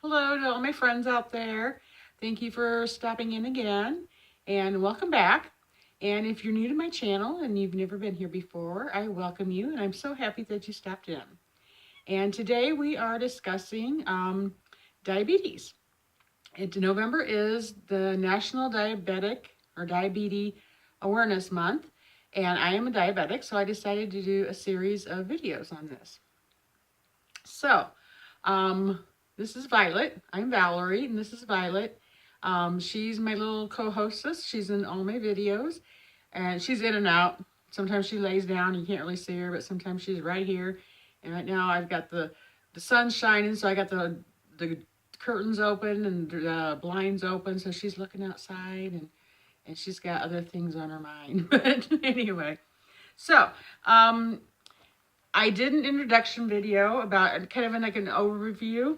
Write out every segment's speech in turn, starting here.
Hello to all my friends out there. Thank you for stopping in again and welcome back. And if you're new to my channel and you've never been here before, I welcome you and I'm so happy that you stopped in. And today we are discussing diabetes. November is the National Diabetes Awareness Month, and I am a diabetic, so I decided to do a series of videos on this. So, um, this is Violet. I'm Valerie, and this is Violet. She's my little co-hostess. She's in all my videos, and she's in and out. Sometimes she lays down, you can't really see her, but sometimes she's right here. And right now I've got the sun shining, so I got the curtains open and the blinds open, so she's looking outside, and she's got other things on her mind. But anyway, so I did an introduction video about kind of like an overview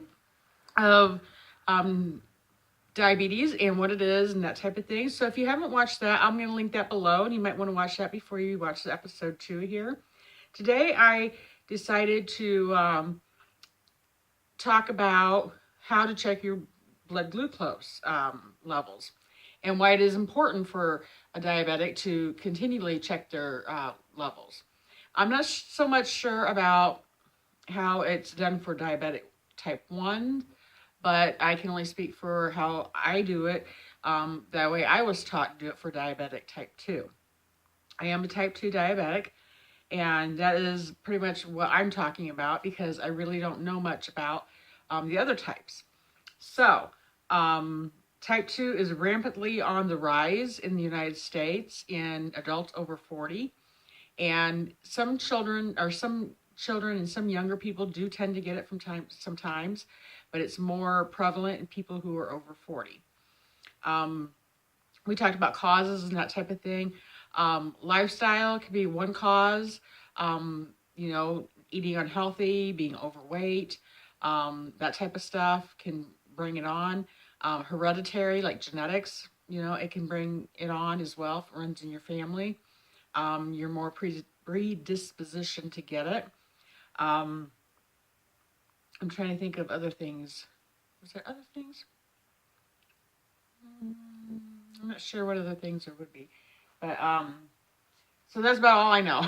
of um, diabetes and what it is and that type of thing. So if you haven't watched that, I'm going to link that below, and you might want to watch that before you watch the episode 2 here. Today I decided to talk about how to check your blood glucose levels and why it is important for a diabetic to continually check their levels. I'm not so much sure about how it's done for diabetic type 1, but I can only speak for how I do it. That way I was taught to do it for diabetic type 2. I am a type 2 diabetic, and that is pretty much what I'm talking about because I really don't know much about the other types. So, type 2 is rampantly on the rise in the United States in adults over 40. And some children and some younger people do tend to get it sometimes, but it's more prevalent in people who are over 40. We talked about causes and that type of thing. Lifestyle could be one cause, eating unhealthy, being overweight, that type of stuff can bring it on. Hereditary, like genetics, it can bring it on as well if it runs in your family. You're more predisposition to get it. I'm trying to think of other things. Was there other things? I'm not sure what other things there would be. But, so that's about all I know.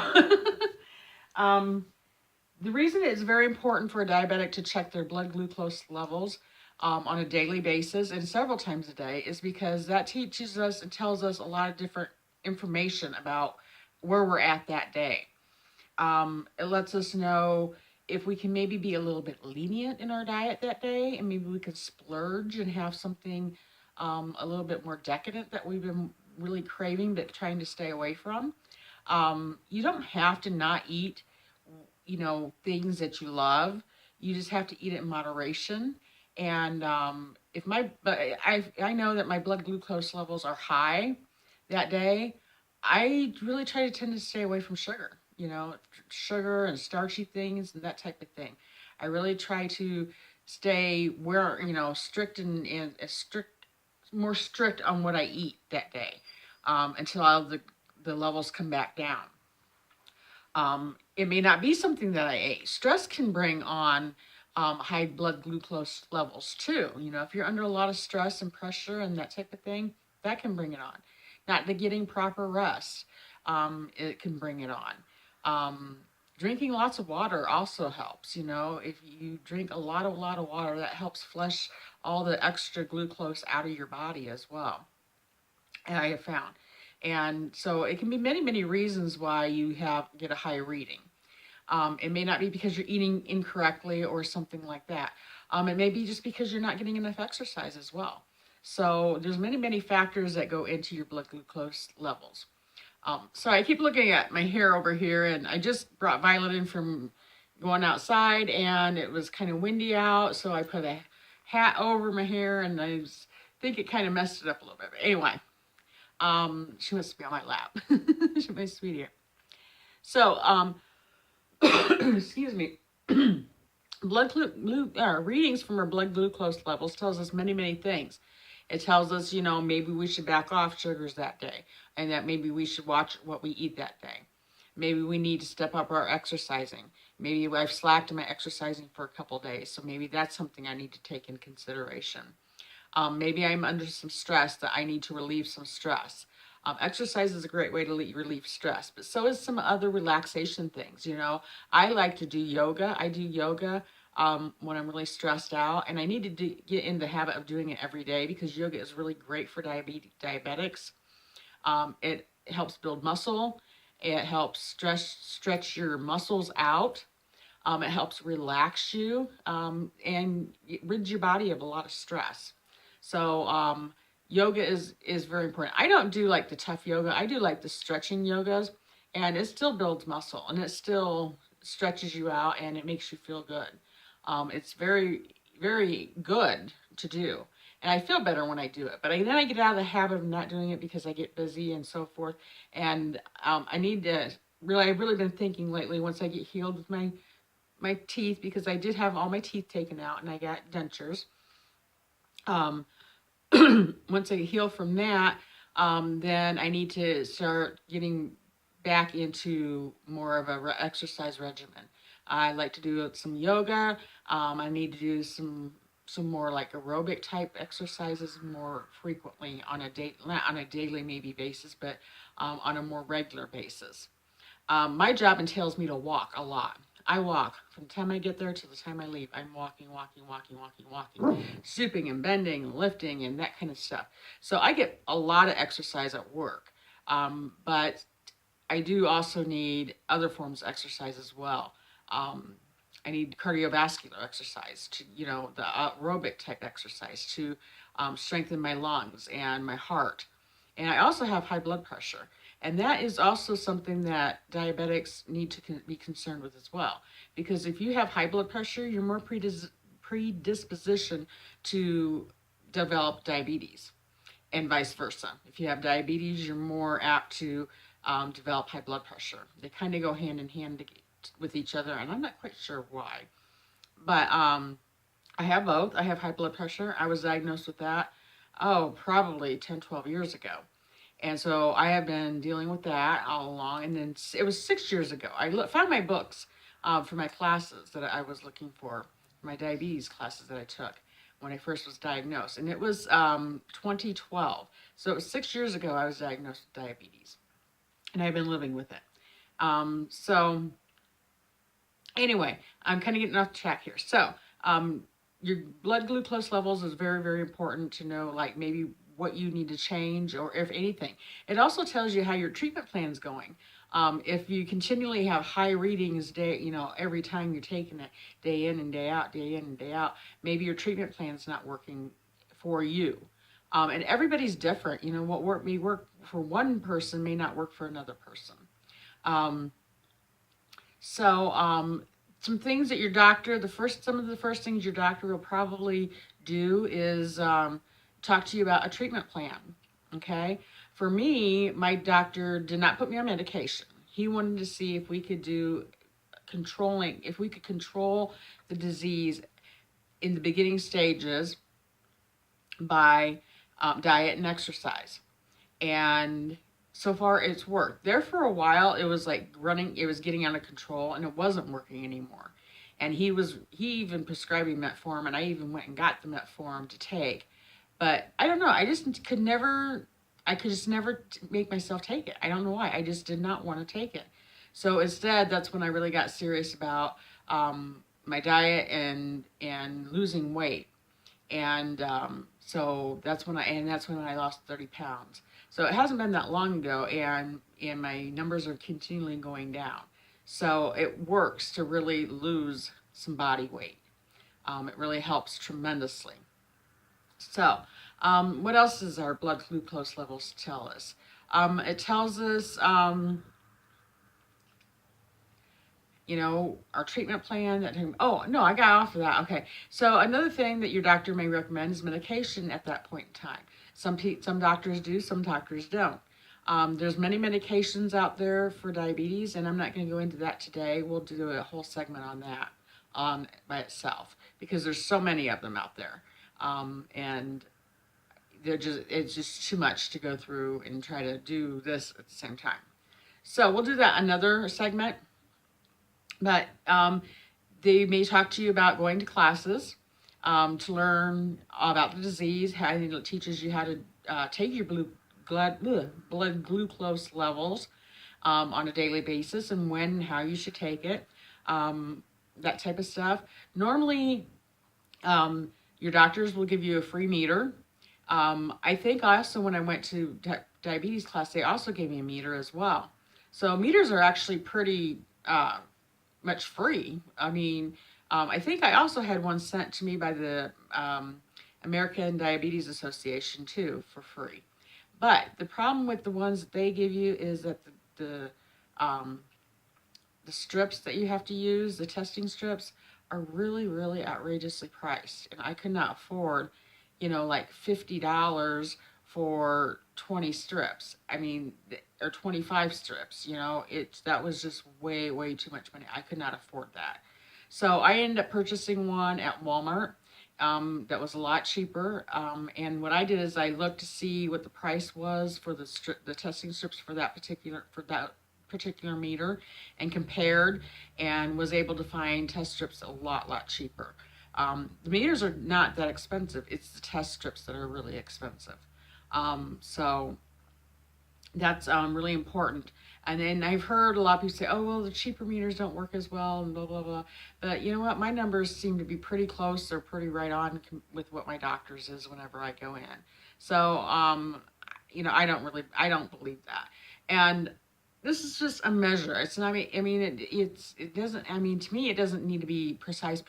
The reason it's very important for a diabetic to check their blood glucose levels on a daily basis and several times a day is because that teaches us and tells us a lot of different information about where we're at that day. It lets us know if we can maybe be a little bit lenient in our diet that day, and maybe we could splurge and have something a little bit more decadent that we've been really craving but trying to stay away from. You don't have to not eat, things that you love. You just have to eat it in moderation. And if I know that my blood glucose levels are high that day, I really try to tend to stay away from sugar, sugar and starchy things and that type of thing. I really try to stay strict and more strict on what I eat that day until the levels come back down. It may not be something that I ate. Stress can bring on high blood glucose levels too. If you're under a lot of stress and pressure and that type of thing, that can bring it on. Not getting proper rest, it can bring it on. Drinking lots of water also helps. If you drink a lot of water, that helps flush all the extra glucose out of your body as well. And I have found. And so it can be many, many reasons why you get a high reading. It may not be because you're eating incorrectly or something like that. It may be just because you're not getting enough exercise as well. So there's many, many factors that go into your blood glucose levels. So I keep looking at my hair over here, and I just brought Violet in from going outside, and it was kind of windy out, so I put a hat over my hair, and I think it kind of messed it up a little bit. But anyway, she wants to be on my lap. She's my sweetie. So, excuse me. Readings from our blood glucose levels tells us many, many things. It tells us, maybe we should back off sugars that day, and that maybe we should watch what we eat that day. Maybe we need to step up our exercising. Maybe I've slacked in my exercising for a couple days, so maybe that's something I need to take in consideration. Maybe I'm under some stress that I need to relieve some stress. Exercise is a great way to relieve stress, but so is some other relaxation things. I like to do yoga. I do yoga when I'm really stressed out, and I need to get in the habit of doing it every day because yoga is really great for diabetics. It helps build muscle. It helps stretch your muscles out. It helps relax you and it rids your body of a lot of stress. So yoga is very important. I don't do like the tough yoga. I do like the stretching yogas, and it still builds muscle and it still stretches you out and it makes you feel good. It's very good to do. And I feel better when I do it. But then I get out of the habit of not doing it because I get busy and so forth. And I need to I've really been thinking lately once I get healed with my teeth, because I did have all my teeth taken out and I got dentures. Um, Once I heal from that, then I need to start getting back into more of a exercise regimen. I like to do some yoga. I need to do some more like aerobic type exercises more frequently on a day, not on a daily maybe basis, but on a more regular basis. My job entails me to walk a lot. I walk from the time I get there to the time I leave. I'm walking, walking, walking, walking, walking, stooping and bending and lifting and that kind of stuff. So I get a lot of exercise at work. But I do also need other forms of exercise as well. Um, I need cardiovascular exercise to, the aerobic type exercise to strengthen my lungs and my heart. And I also have high blood pressure. And that is also something that diabetics need to be concerned with as well. Because if you have high blood pressure, you're more predisposition to develop diabetes, and vice versa. If you have diabetes, you're more apt to develop high blood pressure. They kind of go hand in hand with each other, and I'm not quite sure why. But I have both. I have high blood pressure. I was diagnosed with that, probably 10, 12 years ago. And so I have been dealing with that all along. And then it was 6 years ago. I found my books for my classes that I was looking for my diabetes classes that I took when I first was diagnosed. And it was 2012. So it was 6 years ago I was diagnosed with diabetes. And I've been living with it. So anyway, I'm kind of getting off track here. So your blood glucose levels is very, very important to know, like maybe what you need to change or if anything. It also tells you how your treatment plan is going. If you continually have high readings every time you're taking it, day in and day out, day in and day out, maybe your treatment plan is not working for you. And everybody's different. What may work for one person may not work for another person. Um, so some things that your doctor, some of the first things your doctor will probably do is talk to you about a treatment plan. Okay. For me, my doctor did not put me on medication. He wanted to see if we could if we could control the disease in the beginning stages by diet and exercise. And so far it's worked. There for a while it was like it was getting out of control and it wasn't working anymore. And he even prescribed me metformin, and I even went and got the metformin to take. But I don't know, I could just never make myself take it. I don't know why. I just did not want to take it. So instead, that's when I really got serious about my diet and losing weight. And so that's when I lost 30 pounds. So it hasn't been that long ago, and my numbers are continually going down. So it works to really lose some body weight. It really helps tremendously. So what else does our blood glucose levels tell us? It tells us our treatment plan. Oh, no, I got off of that. Okay. So another thing that your doctor may recommend is medication at that point in time. Some doctors do, some doctors don't. There's many medications out there for diabetes, and I'm not going to go into that today. We'll do a whole segment on that by itself because there's so many of them out there. And it's just too much to go through and try to do this at the same time. So we'll do that another segment. But they may talk to you about going to classes to learn about the disease. How it teaches you how to take your blood glucose levels on a daily basis and when and how you should take it. That type of stuff. Normally, your doctors will give you a free meter. I think also when I went to diabetes class, they also gave me a meter as well. So meters are actually pretty much free. I mean, I think I also had one sent to me by the American Diabetes Association too for free. But the problem with the ones that they give you is that um, the strips that you have to use, the testing strips, are really, really outrageously priced. And I could not afford, like $50 for 20 strips. I mean, or 25 strips, that was just way, way too much money. I could not afford that. So I ended up purchasing one at Walmart. That was a lot cheaper. And what I did is I looked to see what the price was for the testing strips for that particular meter, and compared, and was able to find test strips a lot cheaper. The meters are not that expensive. It's the test strips that are really expensive. So that's really important. And then I've heard a lot of people say, oh, well, the cheaper meters don't work as well, and blah, blah, blah. But you know what? My numbers seem to be pretty close. They're pretty right on with what my doctor's is whenever I go in. So, I don't believe that. And this is just a measure. It's not, it doesn't, to me, it doesn't need to be precise,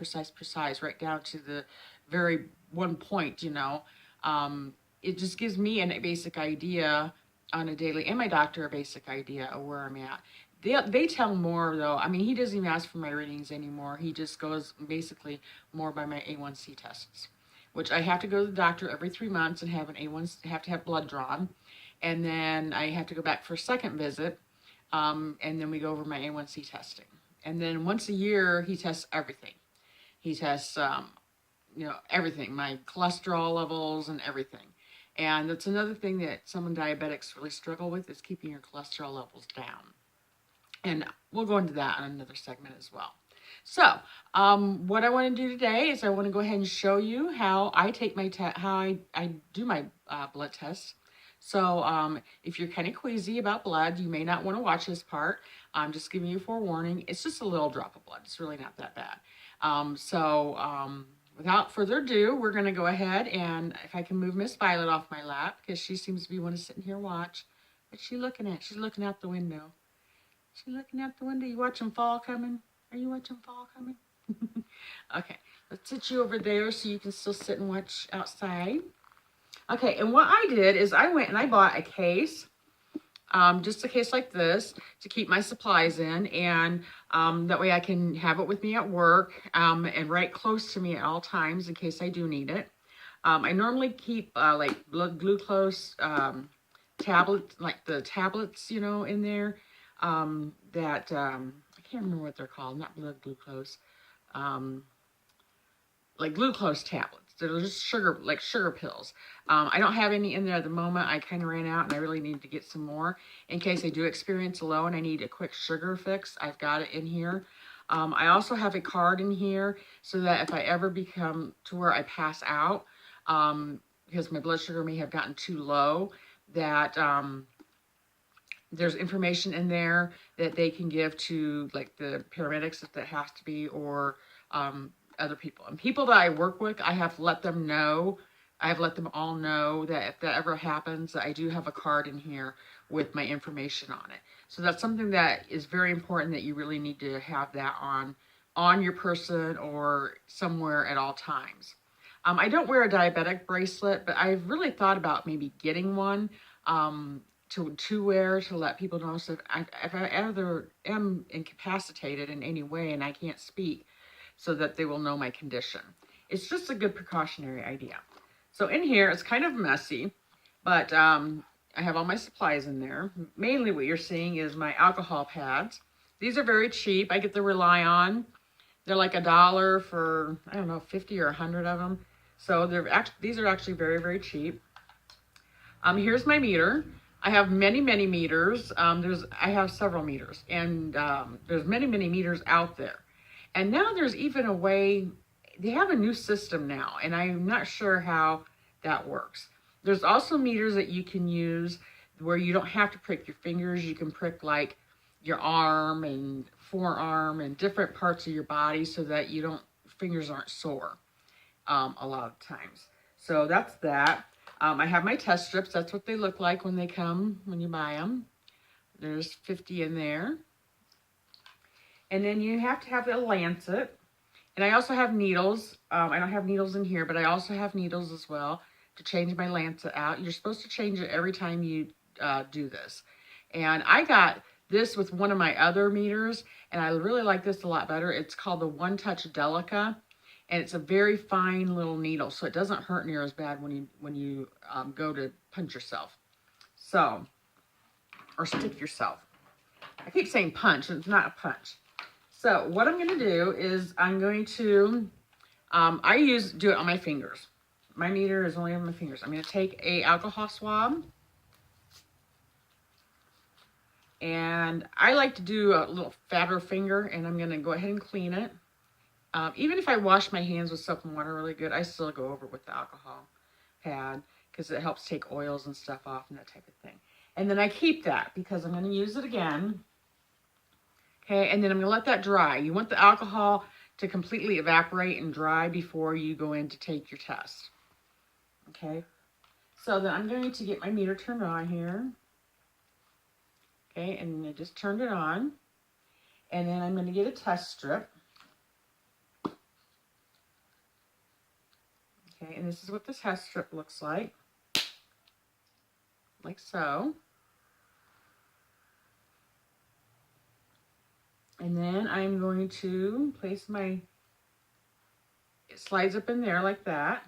right down to the very one point. It just gives me a basic idea on a daily, and my doctor a basic idea of where I'm at. They tell more though. He doesn't even ask for my readings anymore. He just goes basically more by my A1C tests, which I have to go to the doctor every 3 months and have an A1, have to have blood drawn, and then I have to go back for a second visit, and then we go over my A1C testing, and then once a year he tests everything. He tests everything, my cholesterol levels and everything. And that's another thing that some diabetics really struggle with, is keeping your cholesterol levels down. And we'll go into that in another segment as well. So, what I want to do today is I want to go ahead and show you how I take my how I do my blood tests. So, if you're kind of queasy about blood, you may not want to watch this part. I'm just giving you a forewarning. It's just a little drop of blood. It's really not that bad. Without further ado, we're going to go ahead, and if I can move Miss Violet off my lap, because she seems to be wanting to sit in here and watch. What's she looking at? She's looking out the window. She's looking out the window. You watching fall coming? Are you watching fall coming? Okay, let's sit you over there so you can still sit and watch outside. Okay, and what I did is I went and I bought a case. Just a case like this to keep my supplies in, and that way I can have it with me at work, and right close to me at all times in case I do need it. I normally keep like blood glucose tablets, like the tablets, in there, that I can't remember what they're called, not blood glucose, like glucose tablets. They're just sugar pills. I don't have any in there at the moment. I kind of ran out, and I really need to get some more in case I do experience a low and I need a quick sugar fix. I've got it in here. I also have a card in here so that if I ever become to where I pass out, because my blood sugar may have gotten too low, that there's information in there that they can give to like the paramedics if that has to be, or other people. And people that I work with, I have let them know, I've let them all know that if that ever happens, I do have a card in here with my information on it. So that's something that is very important, that you really need to have that on your person or somewhere at all times. I don't wear a diabetic bracelet, but I've really thought about maybe getting one to wear, to let people know. So if I ever am incapacitated in any way and I can't speak, so that they will know my condition. It's just a good precautionary idea. So in here, it's kind of messy, but I have all my supplies in there. Mainly what you're seeing is my alcohol pads. These are very cheap. I get the Rely On. They're like $1 for, I don't know, 50 or 100 of them. So these are actually very, very cheap. Here's my meter. I have many, many meters. I have several meters, and there's many, many meters out there. And now there's even a way, they have a new system now, and I'm not sure how that works. There's also meters that you can use where you don't have to prick your fingers. You can prick like your arm and forearm and different parts of your body so that fingers aren't sore a lot of times. So that's that. I have my test strips. That's what they look like when you buy them. There's 50 in there. And then you have to have a lancet. And I also have needles. I don't have needles in here, but I also have needles as well to change my lancet out. You're supposed to change it every time you do this. And I got this with one of my other meters, and I really like this a lot better. It's called the One Touch Delica, and it's a very fine little needle, so it doesn't hurt near as bad when you go to punch yourself. So, or stick yourself. I keep saying punch, and it's not a punch. So what I'm going to do is I'm going to, do it on my fingers. My meter is only on my fingers. I'm going to take a alcohol swab. And I like to do a little fatter finger, and I'm going to go ahead and clean it. Even if I wash my hands with soap and water really good, I still go over with the alcohol pad because it helps take oils and stuff off and that type of thing. And then I keep that because I'm going to use it again. Okay, and then I'm going to let that dry. You want the alcohol to completely evaporate and dry before you go in to take your test. Okay, so then I'm going to get my meter turned on here. Okay, and I just turned it on. And then I'm going to get a test strip. Okay, and this is what the test strip looks like so. And then I'm going to place it slides up in there like that.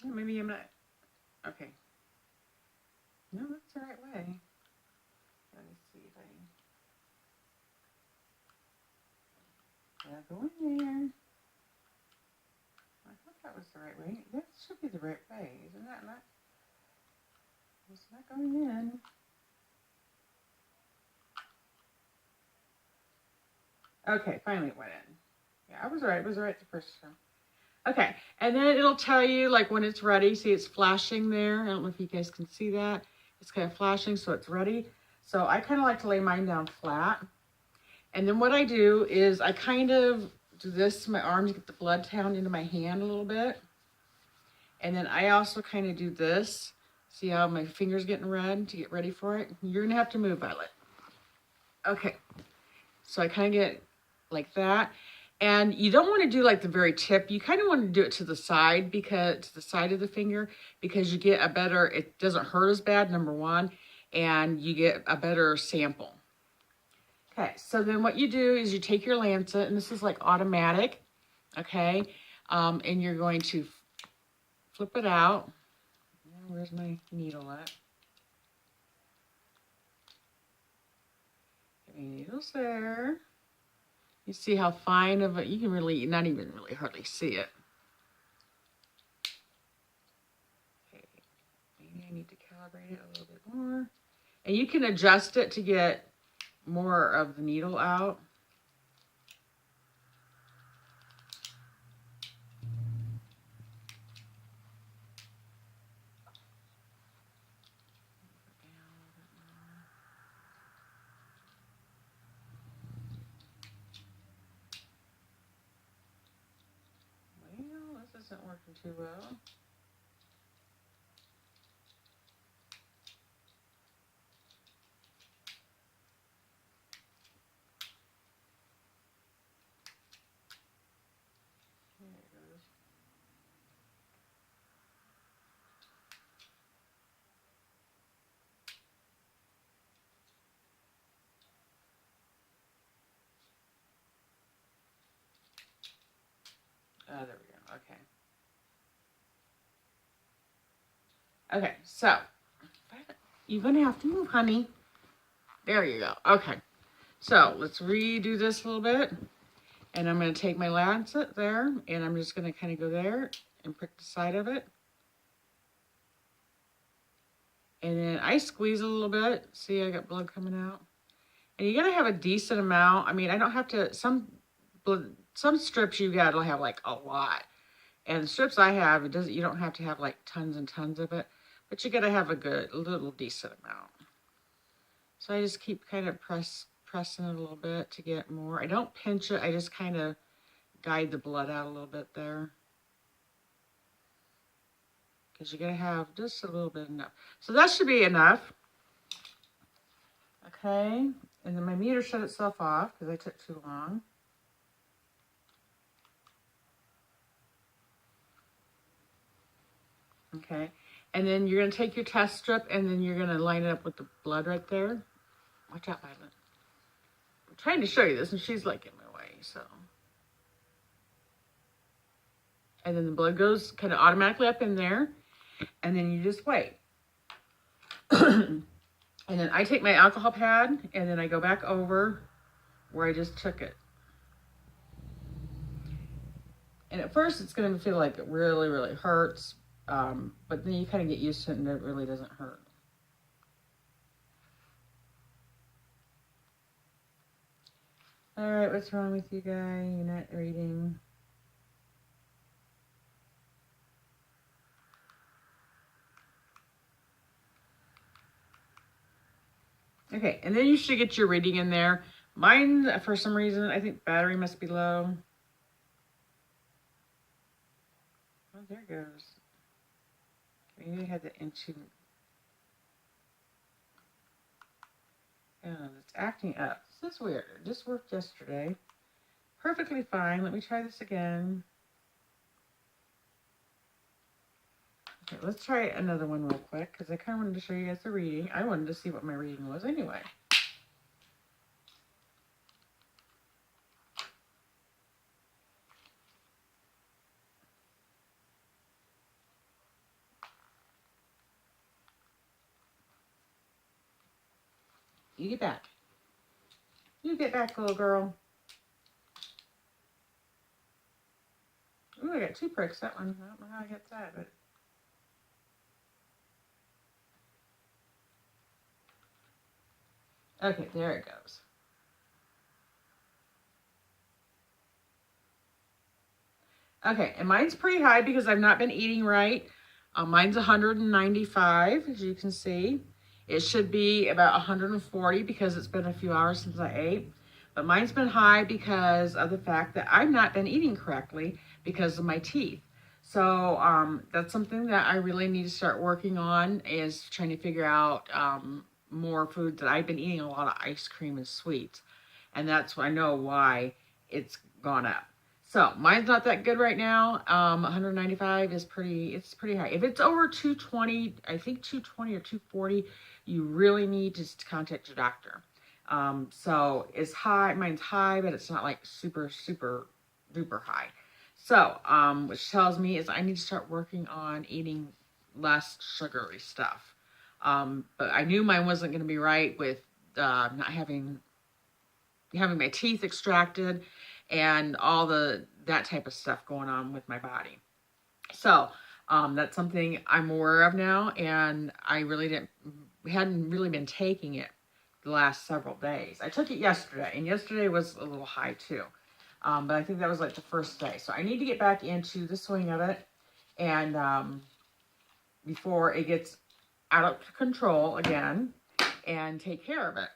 Maybe I'm not, okay. No, that's the right way. Let me see if go in there. I thought that was the right way. That should be the right way. Isn't that not? It's not going in. Okay, finally it went in. Yeah, I was right. It was right the first time. Okay, and then it'll tell you like when it's ready. See, it's flashing there. I don't know if you guys can see that. It's kind of flashing, so it's ready. So I kind of like to lay mine down flat. And then what I do is I kind of do this to my arm to get the blood down into my hand a little bit. And then I also kind of do this. See how my finger's getting red to get ready for it? You're going to have to move, Violet. Okay. So I kind of get like that. And you don't want to do like the very tip. You kind of want to do it to the side to the side of the finger because you get it doesn't hurt as bad, number one, and you get a better sample. Okay, so then what you do is you take your lancet, and this is like automatic, okay, and you're going to flip it out. Where's my needle at? My needle's there. You see how fine of it, you can really, not even really hardly see it. Okay, maybe I need to calibrate it a little bit more. And you can adjust it to get more of the needle out. Well, this isn't working too well. Oh, there we go. Okay. Okay, so you're going to have to move, honey. There you go. Okay. So let's redo this a little bit. And I'm going to take my lancet there, and I'm just going to kind of go there and prick the side of it. And then I squeeze a little bit. See, I got blood coming out. And you got to have a decent amount. I mean, I don't have to, some strips you got will have like a lot. And the strips I have, it doesn't, you don't have to have like tons and tons of it, but you got to have a little decent amount. So I just keep kind of pressing it a little bit to get more. I don't pinch it. I just kind of guide the blood out a little bit there. Because you got to have just a little bit enough. So that should be enough. Okay. And then my meter shut itself off because I took too long. Okay. And then you're going to take your test strip and then you're going to line it up with the blood right there. Watch out, Violet. I'm trying to show you this and she's like in my way, so. And then the blood goes kind of automatically up in there. And then you just wait. And then I take my alcohol pad and then I go back over where I just took it. And at first it's going to feel like it really, really hurts. But then you kind of get used to it and it really doesn't hurt. All right, what's wrong with you, guy? You're not reading. Okay, and then you should get your reading in there. Mine, for some reason, I think battery must be low. Oh, there it goes. Maybe I had the into. Oh, it's acting up. This is weird. It just worked yesterday. Perfectly fine. Let me try this again. Okay, let's try another one real quick because I kind of wanted to show you guys the reading. I wanted to see what my reading was anyway. You get back. You get back, little girl. Ooh, I got 2 pricks. That one. I don't know how I got that, but. Okay, there it goes. Okay, and mine's pretty high because I've not been eating right. Mine's 195, as you can see. It should be about 140 because it's been a few hours since I ate. But mine's been high because of the fact that I've not been eating correctly because of my teeth. So that's something that I really need to start working on, is trying to figure out more food that I've been eating a lot of ice cream and sweets. And that's I know why it's gone up. So mine's not that good right now. 195 is it's pretty high. If it's over 220, I think 220 or 240, you really need to contact your doctor. So it's high, mine's high, but it's not like super, super duper high. So, which tells me is I need to start working on eating less sugary stuff. But I knew mine wasn't going to be right with not having my teeth extracted and all that type of stuff going on with my body. So that's something I'm aware of now, and I really hadn't really been taking it the last several days. I took it yesterday, and yesterday was a little high too. But I think that was like the first day. So I need to get back into the swing of it, and before it gets out of control again, and take care of it.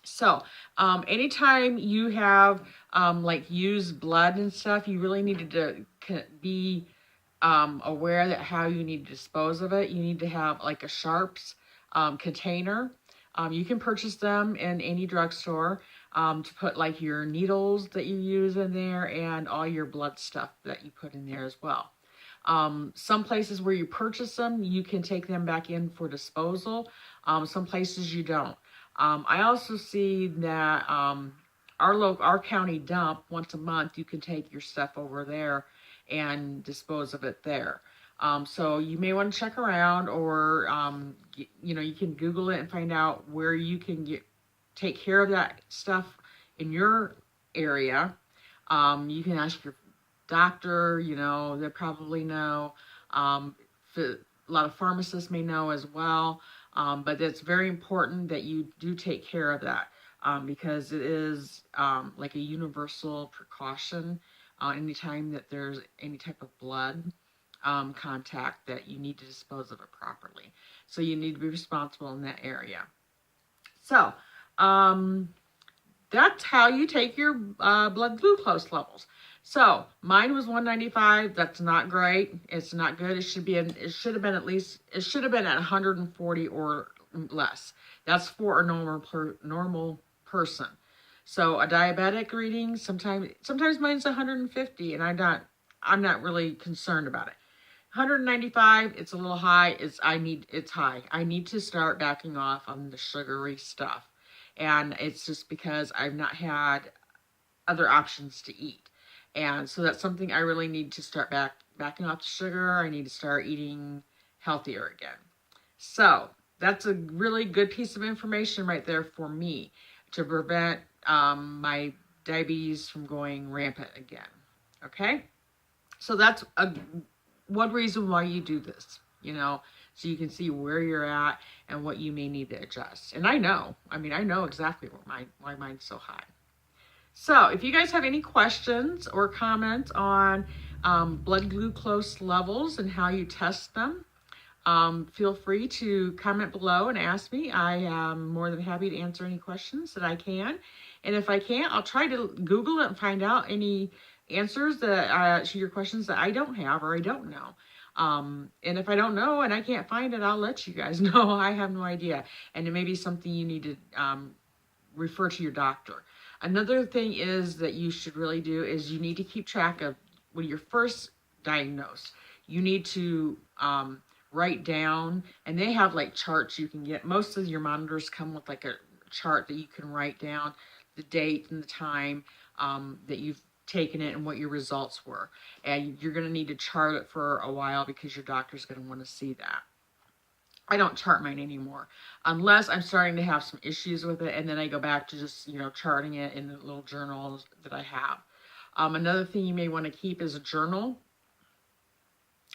So, anytime you have, like, used blood and stuff, you really need to be aware that how you need to dispose of it. You need to have, like, a Sharps container. You can purchase them in any drugstore to put, like, your needles that you use in there and all your blood stuff that you put in there as well. Some places where you purchase them, you can take them back in for disposal. Some places you don't. I also see that our county dump, once a month, you can take your stuff over there and dispose of it there. So you may want to check around, or you can Google it and find out where you can take care of that stuff in your area. You can ask your doctor, they probably know. A lot of pharmacists may know as well. But it's very important that you do take care of that, because it is like a universal precaution anytime that there's any type of blood contact, that you need to dispose of it properly. So you need to be responsible in that area. So, um, that's how you take your blood glucose levels. So mine was 195. That's not great. It's not good. It should have been at least. It should have been at 140 or less. That's for a normal person. So a diabetic reading, sometimes mine's 150, and I'm not really concerned about it. 195, it's a little high. It's high. I need to start backing off on the sugary stuff. And it's just because I've not had other options to eat. And so that's something I really need to start backing off the sugar. I need to start eating healthier again. So that's a really good piece of information right there for me to prevent my diabetes from going rampant again. Okay? So that's one reason why you do this, so you can see where you're at and what you may need to adjust. And I know exactly why mine's so high. So if you guys have any questions or comments on blood glucose levels and how you test them, feel free to comment below and ask me. I am more than happy to answer any questions that I can. And if I can't, I'll try to Google it and find out any answers to your questions that I don't have or I don't know. And if I don't know and I can't find it, I'll let you guys know. I have no idea. And it may be something you need to refer to your doctor. Another thing is that you should really do is you need to keep track of when you're first diagnosed. You need to write down, and they have like charts you can get. Most of your monitors come with like a chart that you can write down the date and the time that you've taken it and what your results were. And you're going to need to chart it for a while because your doctor's going to want to see that. I don't chart mine anymore unless I'm starting to have some issues with it, and then I go back to just charting it in the little journals that I have. Another thing you may want to keep is a journal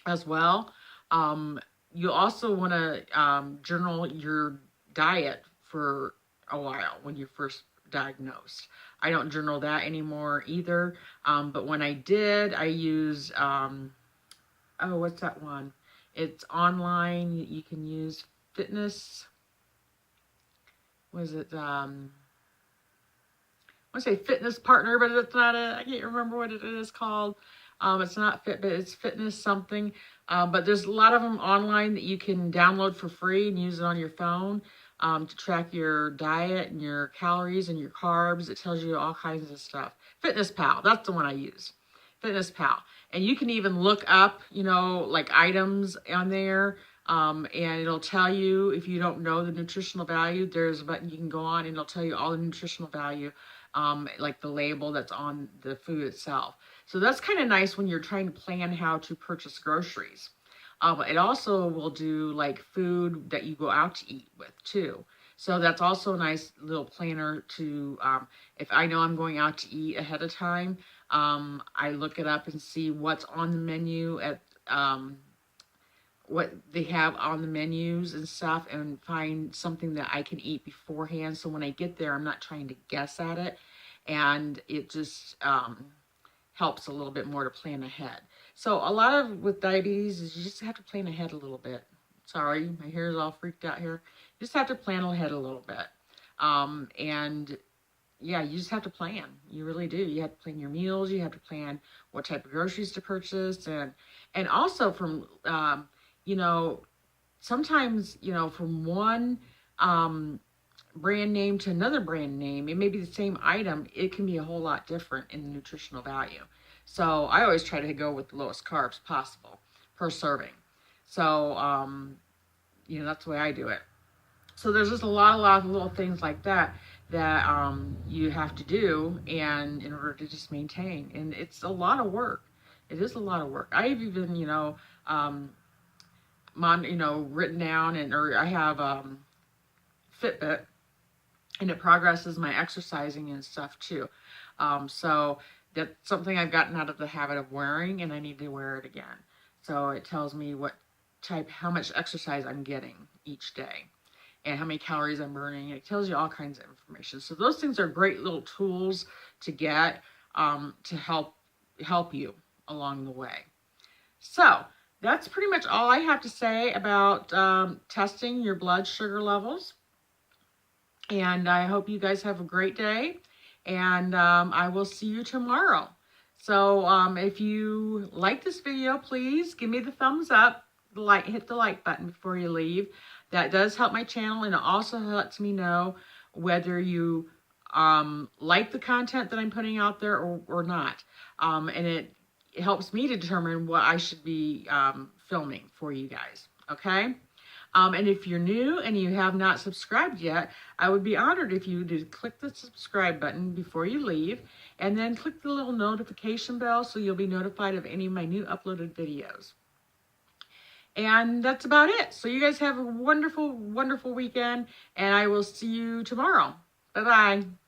as well. You also want to journal your diet for a while when you're first diagnosed. I don't journal that anymore either. But when I did, I use, what's that one? It's online. You can use Fitness. Was it, I want to say Fitness Partner, but it's not I can't remember what it is called. It's not Fitbit, it's Fitness something. But there's a lot of them online that you can download for free and use it on your phone to track your diet and your calories and your carbs. It tells you all kinds of stuff. Fitness Pal, that's the one I use. Fitness Pal. And you can even look up, like items on there. And it'll tell you, if you don't know the nutritional value, there's a button you can go on and it'll tell you all the nutritional value, like the label that's on the food itself. So that's kind of nice when you're trying to plan how to purchase groceries. It also will do like food that you go out to eat with too. So that's also a nice little planner to, if I know I'm going out to eat ahead of time, I look it up and see what's on the menu at, what they have on the menus and stuff, and find something that I can eat beforehand. So when I get there, I'm not trying to guess at it. And it just helps a little bit more to plan ahead. So a lot of with diabetes is you just have to plan ahead a little bit. Sorry, my hair is all freaked out here. You just have to plan ahead a little bit. And yeah, you just have to plan. You really do. You have to plan your meals. You have to plan what type of groceries to purchase. And also from, sometimes, from one brand name to another brand name, it may be the same item. It can be a whole lot different in the nutritional value. So I always try to go with the lowest carbs possible per serving. So, that's the way I do it. So there's just a lot of little things like that you have to do, and in order to just maintain. And it's a lot of work. It is a lot of work. I've even, written down, or I have Fitbit, and it progresses my exercising and stuff too. So That's something I've gotten out of the habit of wearing, and I need to wear it again. So it tells me how much exercise I'm getting each day and how many calories I'm burning. It tells you all kinds of information. So those things are great little tools to get to help you along the way. So that's pretty much all I have to say about testing your blood sugar levels. And I hope you guys have a great day. And I will see you tomorrow. So if you like this video, please give me the thumbs up. Hit the like button before you leave. That does help my channel, and it also lets me know whether you like the content that I'm putting out there or not. And it helps me to determine what I should be filming for you guys. Okay? And if you're new and you have not subscribed yet, I would be honored if you would click the subscribe button before you leave, and then click the little notification bell so you'll be notified of any of my new uploaded videos. And that's about it. So you guys have a wonderful, wonderful weekend, and I will see you tomorrow. Bye-bye.